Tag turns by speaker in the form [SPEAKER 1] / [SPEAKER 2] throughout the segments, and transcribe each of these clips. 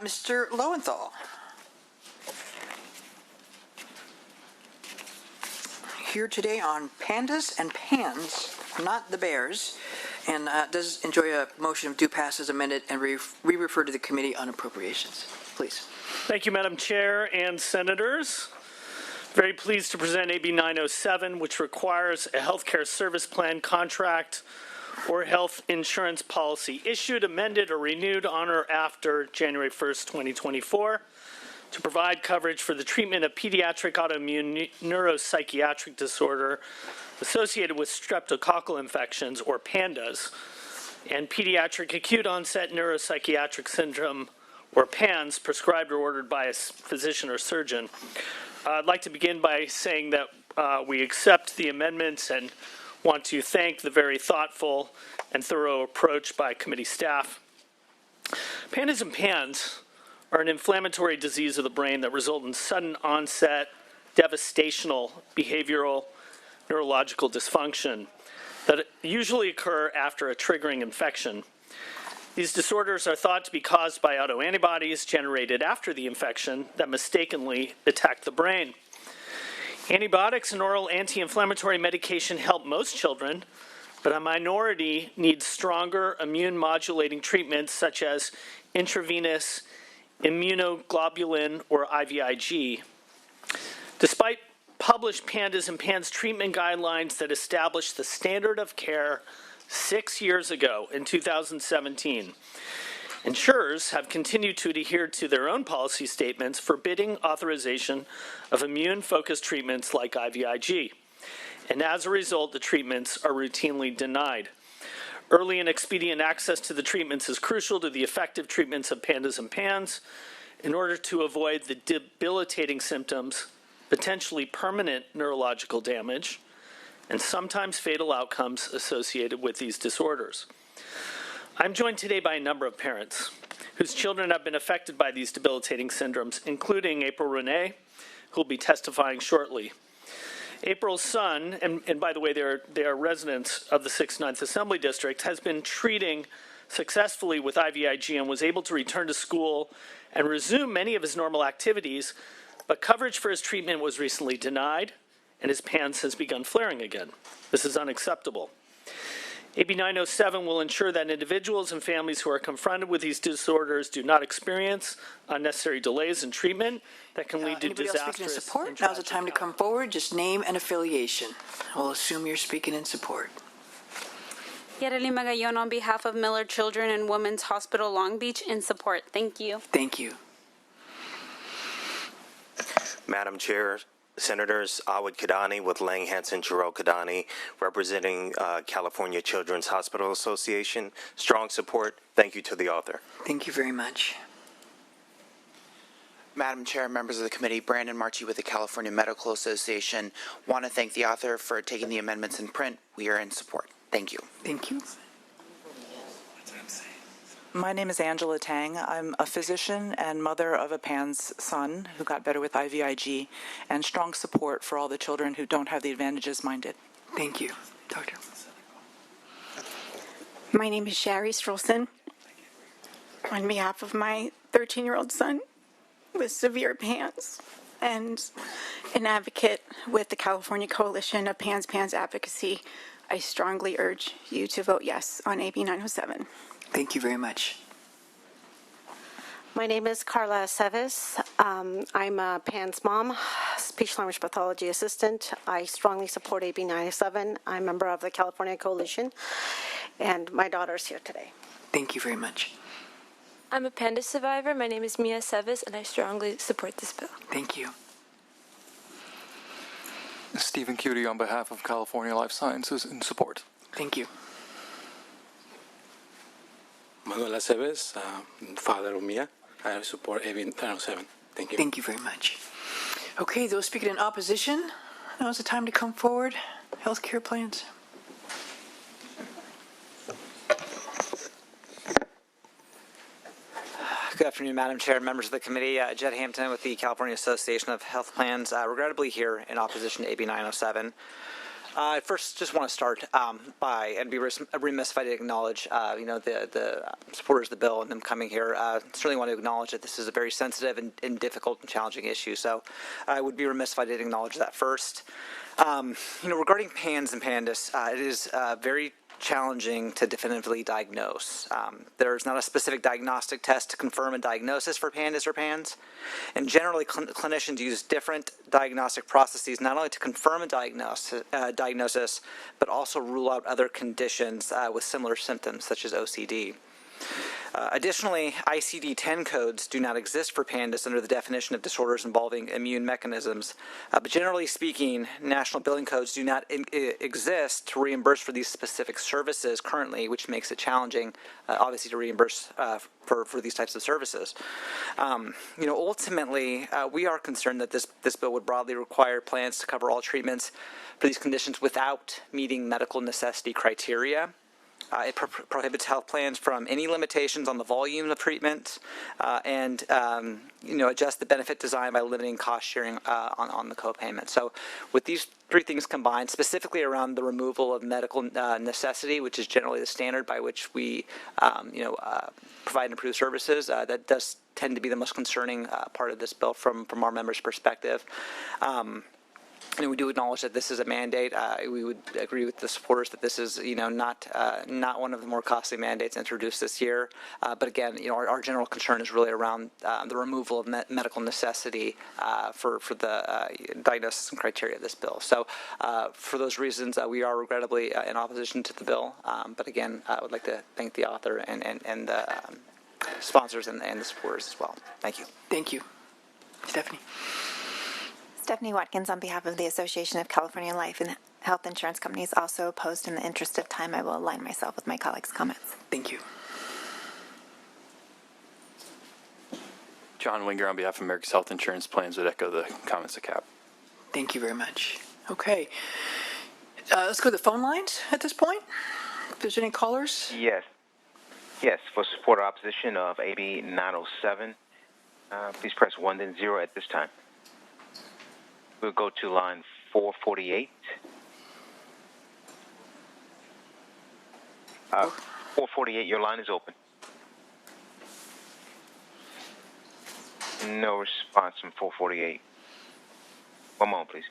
[SPEAKER 1] Mr. Lowenthal. Here today on pandas and pans, not the bears, and does enjoy a motion of do pass as amended and re-refer to the Committee on Appropriations. Please.
[SPEAKER 2] Thank you, Madam Chair and Senators. Very pleased to present AB 907, which requires a healthcare service plan contract or health insurance policy issued, amended, or renewed on or after January 1st, 2024 to provide coverage for the treatment of pediatric autoimmune neuropsychiatric disorder associated with streptococcal infections, or PANDAS, and pediatric acute onset neuropsychiatric syndrome, or PANS, prescribed or ordered by a physician or surgeon. I'd like to begin by saying that we accept the amendments and want to thank the very thoughtful and thorough approach by committee staff. PANDAS and PANS are an inflammatory disease of the brain that result in sudden onset, devastational behavioral neurological dysfunction that usually occur after a triggering infection. These disorders are thought to be caused by autoantibodies generated after the infection that mistakenly attack the brain. Antibiotics and oral anti-inflammatory medication help most children, but a minority needs stronger immune-modulating treatments such as intravenous immunoglobulin or IVIG. Despite published PANDAS and PANS treatment guidelines that established the standard of care 6 years ago in 2017, insurers have continued to adhere to their own policy statements forbidding authorization of immune-focused treatments like IVIG. And as a result, the treatments are routinely denied. Early and expedient access to the treatments is crucial to the effective treatments of PANDAS and PANS in order to avoid the debilitating symptoms, potentially permanent neurological damage, and sometimes fatal outcomes associated with these disorders. I'm joined today by a number of parents whose children have been affected by these debilitating syndromes, including April Renee, who will be testifying shortly. April's son, and by the way, they are residents of the 6th 9th Assembly District, has been treating successfully with IVIG and was able to return to school and resume many of his normal activities, but coverage for his treatment was recently denied, and his PANS has begun flaring again. This is unacceptable. AB 907 will ensure that individuals and families who are confronted with these disorders do not experience unnecessary delays in treatment that can lead to disastrous.
[SPEAKER 1] Else speaking in support? Now's the time to come forward. Just name and affiliation. We'll assume you're speaking in support.
[SPEAKER 3] Yareli Magayon on behalf of Miller Children and Women's Hospital Long Beach in support. Thank you.
[SPEAKER 1] Thank you.
[SPEAKER 4] Madam Chair, Senators Awad Kadani with Lang Hansen Jarrell Kadani, representing California Children's Hospital Association. Strong support. Thank you to the author.
[SPEAKER 1] Thank you very much.
[SPEAKER 5] Madam Chair, members of the committee, Brandon Marchi with the California Medical Association. Want to thank the author for taking the amendments in print. We are in support. Thank you.
[SPEAKER 1] Thank you.
[SPEAKER 6] My name is Angela Tang. I'm a physician and mother of a PANS son who got better with IVIG, and strong support for all the children who don't have the advantages mine did.
[SPEAKER 1] Thank you. Doctor.
[SPEAKER 7] My name is Shari Strolson. On behalf of my 13-year-old son with severe PANS and an advocate with the California Coalition of PANS Advocacy, I strongly urge you to vote yes on AB 907.
[SPEAKER 1] Thank you very much.
[SPEAKER 8] My name is Carla Aceves. I'm a PANS mom, speech language pathology assistant. I strongly support AB 907. I'm a member of the California Coalition, and my daughter's here today.
[SPEAKER 1] Thank you very much.
[SPEAKER 9] I'm a PANDAS survivor. My name is Mia Seves, and I strongly support this bill.
[SPEAKER 1] Thank you.
[SPEAKER 10] Stephen Cutie on behalf of California Life Sciences in support.
[SPEAKER 1] Thank you.
[SPEAKER 11] Manuel Aceves, father of Mia. I support AB 907. Thank you.
[SPEAKER 1] Thank you very much. Okay, those speaking in opposition, now's the time to come forward. Healthcare plans.
[SPEAKER 12] Good afternoon, Madam Chair, members of the committee. Jed Hampton with the California Association of Health Plans, regrettably here in opposition to AB 907. I first just want to start by, and be remiss if I didn't acknowledge, the supporters of the bill and them coming here. Certainly want to acknowledge that this is a very sensitive and difficult and challenging issue. So I would be remiss if I didn't acknowledge that first. Regarding PANS and PANDAS, it is very challenging to definitively diagnose. There's not a specific diagnostic test to confirm a diagnosis for PANDAS or PANS, and generally clinicians use different diagnostic processes not only to confirm a diagnosis, but also rule out other conditions with similar symptoms such as OCD. Additionally, ICD-10 codes do not exist for PANDAS under the definition of disorders involving immune mechanisms, but generally speaking, national billing codes do not exist to reimburse for these specific services currently, which makes it challenging, obviously, to reimburse for these types of services. Ultimately, we are concerned that this bill would broadly require plans to cover all treatments for these conditions without meeting medical necessity criteria. It prohibits health plans from any limitations on the volume of treatment and adjust the benefit design by limiting cost sharing on the copayment. So with these three things combined, specifically around the removal of medical necessity, which is generally the standard by which we provide and approve services, that does tend to be the most concerning part of this bill from our members' perspective. And we do acknowledge that this is a mandate. We would agree with the supporters that this is, not one of the more costly mandates introduced this year. But again, our general concern is really around the removal of medical necessity for the diagnosis and criteria of this bill. So, for those reasons, we are regrettably in opposition to the bill. But again, I would like to thank the author and the sponsors and the supporters as well. Thank you.
[SPEAKER 1] Thank you. Stephanie.
[SPEAKER 13] Stephanie Watkins on behalf of the Association of California Life and Health Insurance Companies, also opposed. In the interest of time, I will align myself with my colleagues' comments.
[SPEAKER 1] Thank you.
[SPEAKER 14] John Winger on behalf of America's Health Insurance Plans would echo the comments of Cap.
[SPEAKER 1] Thank you very much. Okay. Let's go to the phone lines at this point. If there's any callers.
[SPEAKER 4] Yes, for support or opposition of AB 907, please press 1 then 0 at this time. We'll go to line 448. 448, your line is open. No response from 448. One moment, please.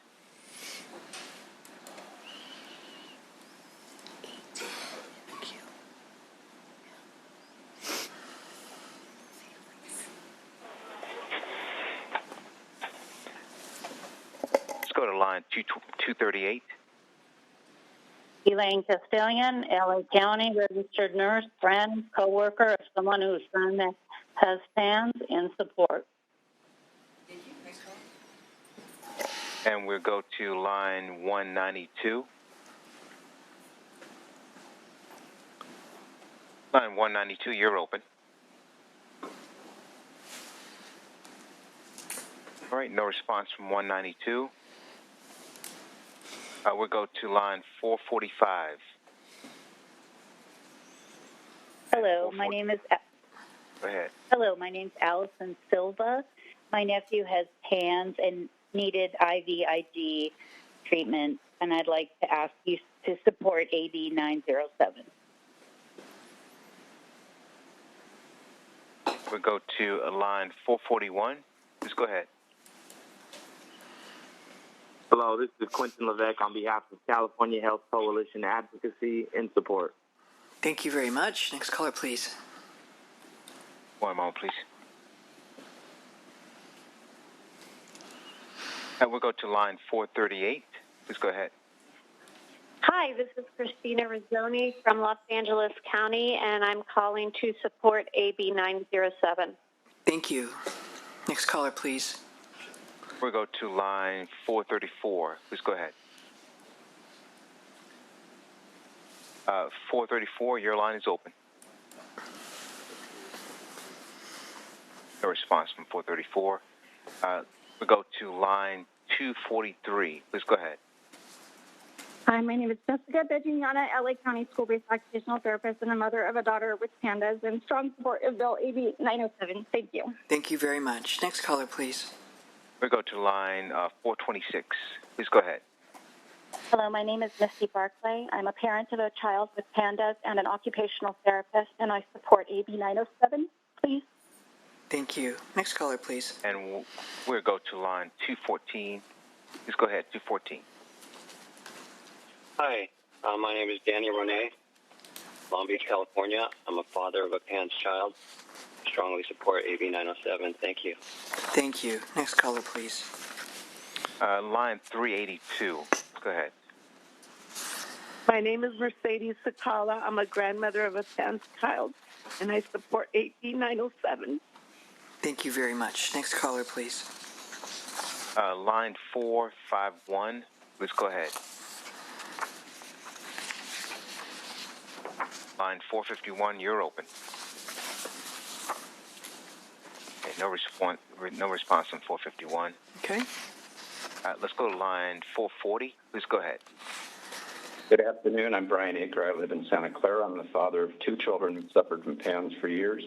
[SPEAKER 4] Go to line 238.
[SPEAKER 15] Elaine Castellan, LA County, registered nurse, friend, coworker of someone whose son has PANS, in support.
[SPEAKER 1] Thank you. Next call.
[SPEAKER 4] And we'll go to line 192. Line 192, you're open. All right, no response from 192. We'll go to line 445.
[SPEAKER 15] Hello, my name is.
[SPEAKER 4] Go ahead.
[SPEAKER 15] Hello, my name's Allison Silva. My nephew has PANS and needed IVIG treatment, and I'd like to ask you to support AB 907.
[SPEAKER 4] We'll go to line 441. Please go ahead.
[SPEAKER 16] Hello, this is Quentin Levesque on behalf of California Health Coalition Advocacy in support.
[SPEAKER 1] Thank you very much. Next caller, please.
[SPEAKER 4] One moment, please. And we'll go to line 438. Please go ahead.
[SPEAKER 17] Hi, this is Christina Rizzoni from Los Angeles County, and I'm calling to support AB 907.
[SPEAKER 1] Thank you. Next caller, please.
[SPEAKER 4] We'll go to line 434. Please go ahead. 434, your line is open. No response from 434. We'll go to line 243. Please go ahead.
[SPEAKER 18] Hi, my name is Jessica Begignana, LA County School-Based Occupational Therapist and a mother of a daughter with PANDAS, and strong support of Bill AB 907. Thank you.
[SPEAKER 1] Thank you very much. Next caller, please.
[SPEAKER 4] We'll go to line 426. Please go ahead.
[SPEAKER 18] Hello, my name is Misty Barclay. I'm a parent of a child with pandas and an occupational therapist, and I support AB 907. Please.
[SPEAKER 1] Thank you. Next caller, please.
[SPEAKER 19] And we'll go to line 214. Please go ahead, 214.
[SPEAKER 20] Hi, my name is Danny Renee, Long Beach, California. I'm a father of a PANS child. Strongly support AB 907. Thank you.
[SPEAKER 1] Thank you. Next caller, please.
[SPEAKER 19] Line 382. Go ahead.
[SPEAKER 21] My name is Mercedes Sakala. I'm a grandmother of a PANS child, and I support AB 907.
[SPEAKER 1] Thank you very much. Next caller, please.
[SPEAKER 19] Line 451. Please go ahead. Line 451, you're open. Okay, no response on 451.
[SPEAKER 1] Okay.
[SPEAKER 19] Let's go to line 440. Please go ahead.
[SPEAKER 22] Good afternoon. I'm Brian Aker. I live in Santa Clara. I'm the father of 2 children who suffered from PANS for years,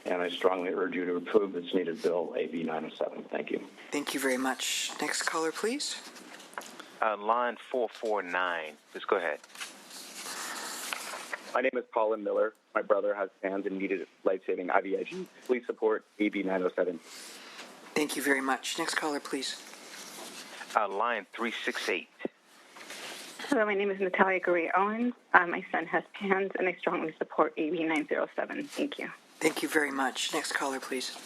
[SPEAKER 22] and I strongly urge you to approve this needed bill, AB 907. Thank you.
[SPEAKER 1] Thank you very much. Next caller, please.
[SPEAKER 19] Line 449. Please go ahead.
[SPEAKER 23] My name is Colin Miller. My brother has PANS and needed life-saving IVIG. Please support AB 907.
[SPEAKER 1] Thank you very much. Next caller, please.
[SPEAKER 19] Line 368.
[SPEAKER 24] Hello, my name is Natalia Gray Owens. My son has PANS, and I strongly support AB 907. Thank you.
[SPEAKER 1] Thank you very much. Next caller, please.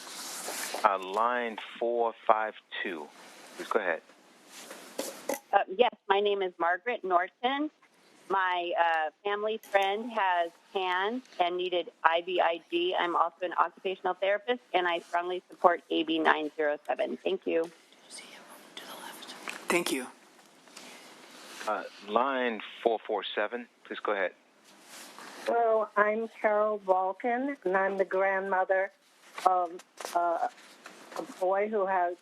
[SPEAKER 19] Line 452. Please go ahead.
[SPEAKER 25] Yes, my name is Margaret Norton. My family friend has PANS and needed IVIG. I'm also an occupational therapist, and I strongly support AB 907. Thank you.
[SPEAKER 1] Thank you.
[SPEAKER 19] Line 447. Please go ahead.
[SPEAKER 26] Hello, I'm Carol Balkin, and I'm the grandmother of a boy who has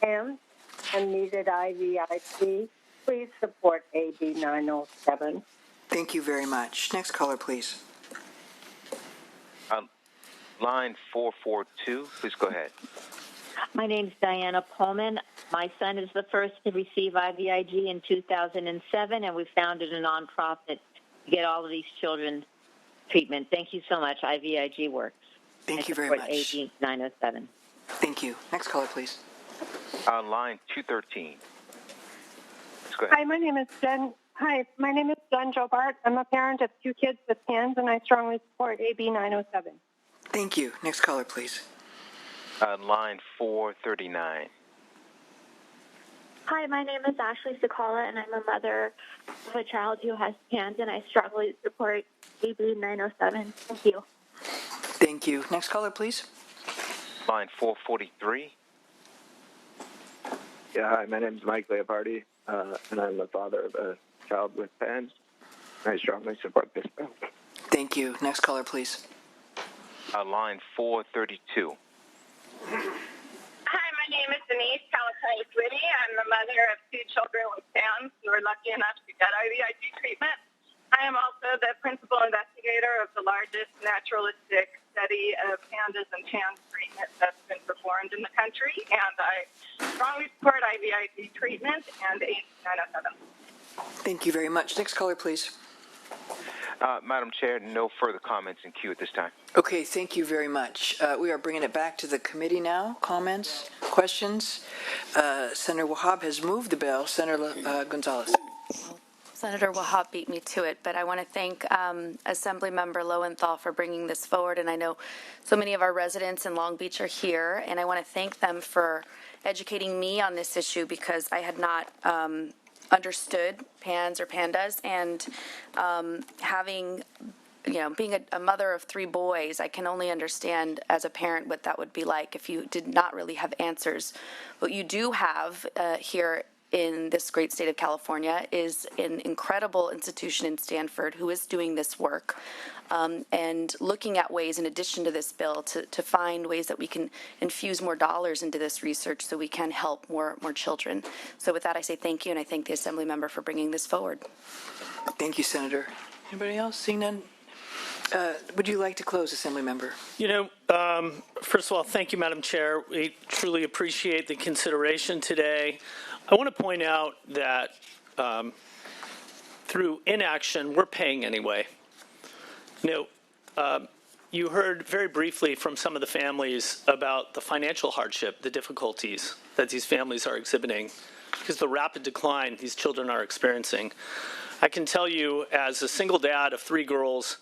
[SPEAKER 26] PANS and needed IVIG. Please support AB 907.
[SPEAKER 1] Thank you very much. Next caller, please.
[SPEAKER 19] Line 442. Please go ahead.
[SPEAKER 25] My name's Diana Pullman. My son is the first to receive IVIG in 2007, and we founded a nonprofit to get all of these children treatment. Thank you so much. IVIG works.
[SPEAKER 1] Thank you very much.
[SPEAKER 25] AB 907.
[SPEAKER 1] Thank you. Next caller, please.
[SPEAKER 19] Line 213. Let's go ahead.
[SPEAKER 26] Hi, my name is Jen. My name is Jen Jobart. I'm a parent of 2 kids with PANS, and I strongly support AB 907.
[SPEAKER 1] Thank you. Next caller, please.
[SPEAKER 19] Line 439.
[SPEAKER 27] Hi, my name is Ashley Sakala, and I'm a mother of a child who has PANS, and I strongly support AB 907. Thank you.
[SPEAKER 1] Thank you. Next caller, please.
[SPEAKER 19] Line 443.
[SPEAKER 23] Yeah, hi, my name is Mike Leopardi, and I'm the father of a child with PANS. I strongly support this bill.
[SPEAKER 1] Thank you. Next caller, please.
[SPEAKER 19] Line 432.
[SPEAKER 28] Hi, my name is Denise Calatayas-Whitty. I'm the mother of 2 children with PANS who were lucky enough to get IVIG treatment. I am also the principal investigator of the largest naturalistic study of pandas and PANS treatment that's been performed in the country, and I strongly support IVIG treatment and AB 907.
[SPEAKER 1] Thank you very much. Next caller, please.
[SPEAKER 19] Madam Chair, no further comments in queue at this time.
[SPEAKER 1] Okay, thank you very much. We are bringing it back to the committee now. Comments, questions? Senator Wahab has moved the bill. Senator Gonzalez.
[SPEAKER 3] Senator Wahab beat me to it, but I want to thank Assemblymember Lowenthal for bringing this forward, and I know so many of our residents in Long Beach are here, and I want to thank them for educating me on this issue because I had not understood PANS or pandas, and having, being a mother of 3 boys, I can only understand as a parent what that would be like if you did not really have answers. What you do have here in this great state of California is an incredible institution in Stanford who is doing this work and looking at ways, in addition to this bill, to find ways that we can infuse more dollars into this research so we can help more children. So with that, I say thank you, and I thank the Assembly member for bringing this forward.
[SPEAKER 1] Thank you, Senator. Anybody else? Seeing none? Would you like to close, Assembly member?
[SPEAKER 2] First of all, thank you, Madam Chair. We truly appreciate the consideration today. I want to point out that through inaction, we're paying anyway. You heard very briefly from some of the families about the financial hardship, the difficulties that these families are exhibiting because of the rapid decline these children are experiencing. I can tell you, as a single dad of 3 girls,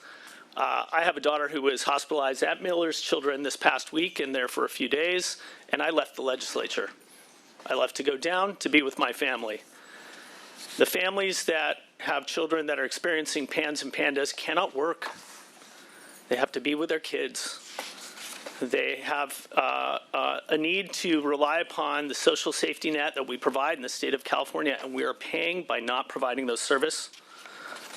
[SPEAKER 2] I have a daughter who was hospitalized at Miller's Children this past week and there for a few days, and I left the legislature. I left to go down to be with my family. The families that have children that are experiencing PANS and PANDAS cannot work. They have to be with their kids. They have a need to rely upon the social safety net that we provide in the state of California, and we are paying by not providing those services.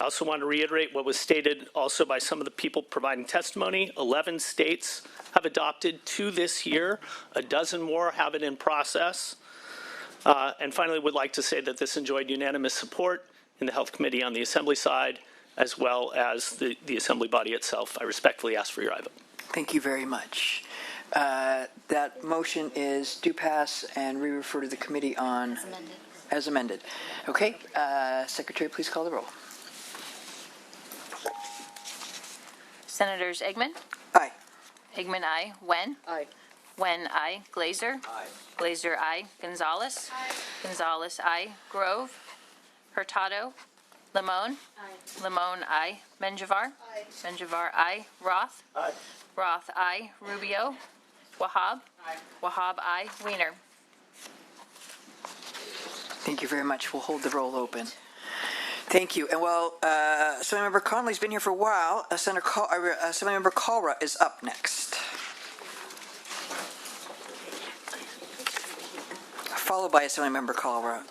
[SPEAKER 2] I also want to reiterate what was stated also by some of the people providing testimony. 11 states have adopted 2 this year. A dozen more have it in process. And finally, would like to say that this enjoyed unanimous support in the Health Committee on the Assembly side, as well as the Assembly body itself. I respectfully ask for your aye vote.
[SPEAKER 1] Thank you very much. That motion is do pass and re-refer to the committee on as amended. Okay, Secretary, please call the roll.
[SPEAKER 5] Senators Eggman?
[SPEAKER 1] Aye.
[SPEAKER 5] Eggman, aye. Wen?
[SPEAKER 1] Aye.
[SPEAKER 5] Wen, aye. Glazer?
[SPEAKER 1] Aye.
[SPEAKER 5] Glazer, aye. Gonzalez? Aye. Gonzalez, aye. Grove? Hurtado? Limon? Aye. Limon, aye. Menjivar? Aye. Menjivar, aye. Roth?
[SPEAKER 1] Aye.
[SPEAKER 5] Roth, aye. Rubio? Wahab?
[SPEAKER 1] Aye.
[SPEAKER 5] Wahab, aye. Wiener?
[SPEAKER 1] Thank you very much. We'll hold the roll open. Thank you. And while Assemblymember Connolly's been here for a while, Assemblymember Kalra is up next, followed by Assemblymember Kalra.